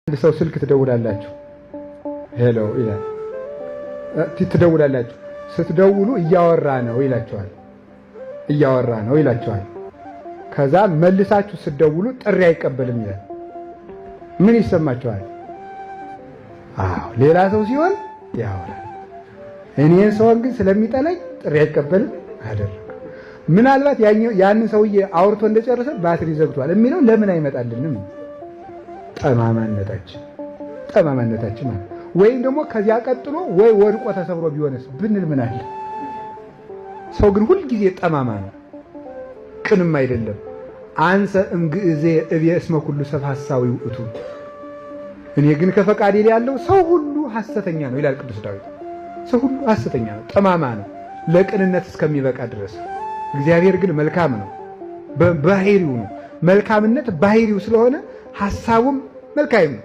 አንድ ሰው ስልክ ትደውላላችሁ፣ ሄሎ ይላል። ትደውላላችሁ፣ ስትደውሉ እያወራ ነው ይላችኋል። እያወራ ነው ይላችኋል። ከዛ መልሳችሁ ስትደውሉ ጥሪ አይቀበልም ይላል። ምን ይሰማችኋል? አዎ ሌላ ሰው ሲሆን ያወራል። እኔን ሰውን ግን ስለሚጠላኝ ጥሪ አይቀበልም አደረገ። ምናልባት ያንን ሰውዬ አውርቶ እንደጨረሰ ባትሪ ዘግቷል የሚለው ለምን አይመጣልንም? ጠማማነታችን ማለት ወይም ደግሞ ከዚያ ቀጥሎ ወይ ወድቆ ተሰብሮ ቢሆንስ ብንል ምን አለ? ሰው ግን ሁሉ ጊዜ ጠማማ ነው፣ ቅንም አይደለም። አንሰ እምግእዜ እብየ እስመ ኩሉ ሰብ ሐሳዊ ውእቱ፣ እኔ ግን ከፈቃዴ ላይ ያለው ሰው ሁሉ ሐሰተኛ ነው ይላል ቅዱስ ዳዊት። ሰው ሁሉ ሐሰተኛ ነው፣ ጠማማ ነው ለቅንነት እስከሚበቃ ድረስ። እግዚአብሔር ግን መልካም ነው፣ ባህሪው ነው። መልካምነት ባህሪው ስለሆነ ሐሳቡም መልካም ነው።